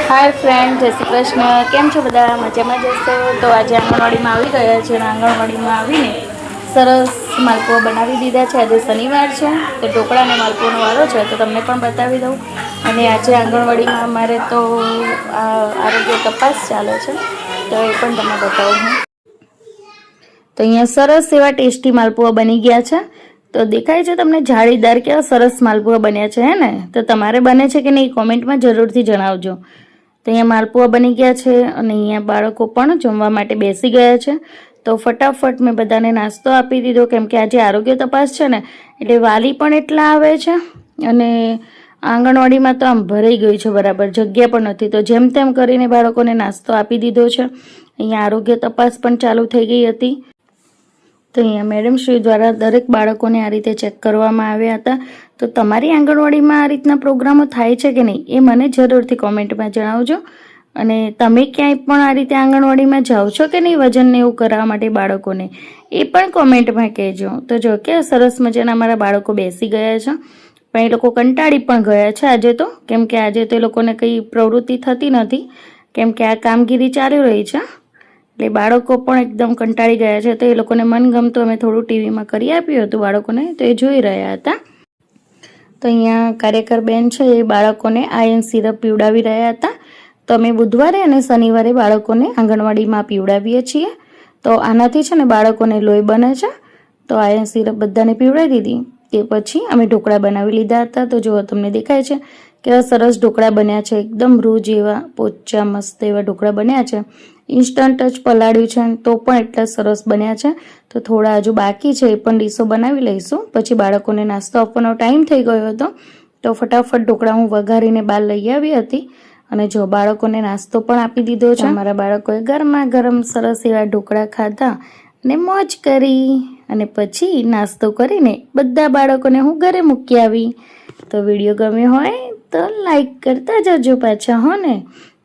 Hi friend, जय श्री कृष्ण। केम छो बधा? मजामां ज हशो। तो आज आंगणवाड़ीमां आवी गया छे अने आंगणवाड़ीमां आवीने सरस मालपुआ बनावी दीधा छे। आज शनिवार छे तो ढोकळाने मालपुआनो वारो छे, तो तमने पण बतावी दऊं। अने आज आंगणवाड़ीमां अमारे तो आरोग्य तपास चाले छे, तो ए पण तमने बतावुं छुं। तो अहींया सरस एवा टेस्टी मालपुआ बनी गया छे। तो देखाय छे तमने जाळीदार केवा सरस मालपुआ बन्या छे, हे ने? तो तमारे बने छे के नहीं कमेंटमां जरूरथी जणावजो। तो अहींया मालपुआ बनी गया छे अने अहींया बाळको पण जमवा माटे बेसी गया छे। तो फटाफट मैं बधाने नास्तो आपी दीधो, केम के आजे आरोग्य तपास छे ने એટલે વાલી પણ એટલા આવે છે અને આંગણવાડીમાં તો આમ ભરાઈ ગઈ છે, બરાબર જગ્યા પણ નથી। તો જેમ તેમ કરીને બાળકોને નાસ્તો આપી દીધો છે। અહીંયા આરોગ્ય તપાસ પણ ચાલુ થઈ ગઈ હતી। तो अहींया मैडम श्री द्वारा दरेक बाळकोने आ रीते चेक करवामां आव्या हता। तो तमारी आंगणवाड़ीमां आ रीतना प्रोग्रामो थाय छे के नहीं ए मने जरूरथी कमेंटमां जणावजो। अने तमे क्यांय पण आ रीते आंगणवाड़ीमां जाओ छो के नहीं वजन ने एवुं करावा माटे बाळकोने ए पण कमेंटमां कहेजो। तो जो के सरस मजाना अमारा बाळको बेसी गया छे, पण ए लोको कंटाळी पण गया छे आजे तो, केम के आजे तो ए लोकोने कई प्रवृत्ति थती नथी, केम के आ कामगीरी चाली रही छे એટલે બાળકો પણ એકદમ કંટાળી ગયા છે। તો એ લોકોને મનગમતું અમે થોડું ટીવીમાં કરી આપ્યું હતું બાળકોને, તો એ જોઈ રહ્યા હતા। તો અહીંયા કાર્યકર બેન છે એ બાળકોને આયર્ન સિરપ પીવડાવી રહ્યા હતા। તો અમે બુધવારે અને શનિવારે બાળકોને આંગણવાડીમાં પીવડાવીએ છીએ। તો આનાથી છે ને બાળકોને લોહી બને છે। તો આયર્ન સિરપ બધાને પીવડાવી દીધી। તે પછી અમે ઢોકળા બનાવી લીધા હતા। તો જો તમને દેખાય છે કેવા સરસ ઢોકળા બન્યા છે, એકદમ રૂ જેવા પોચા મસ્ત એવા ઢોકળા બન્યા છે। ઇન્સ્ટન્ટ જ પલાળ્યું છે તો પણ એટલા સરસ બન્યા છે। તો થોડા હજુ બાકી છે, એ પણ ડીશો બનાવી લઈશું। પછી બાળકોને નાસ્તો આપવાનો ટાઈમ થઈ ગયો હતો, તો ફટાફટ ઢોકળા હું વઘારીને બહાર લઈ આવી હતી અને જો બાળકોને નાસ્તો પણ આપી દીધો છે। અમારા બાળકોએ ગરમા ગરમ સરસ એવા ઢોકળા ખાધા અને મોજ કરી અને પછી નાસ્તો કરીને બધા બાળકોને હું ઘરે મૂકી આવી। તો વિડીયો ગમ્યો હોય તો લાઈક કરતા જજો પાછા, હો ને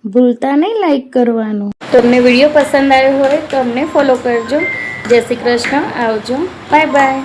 ભૂલતા નહીં લાઈક કરવાનું। તમને વિડીયો પસંદ આવ્યો હોય તો અમને ફોલો કરજો। જય શ્રી કૃષ્ણ, આવજો, બાય બાય।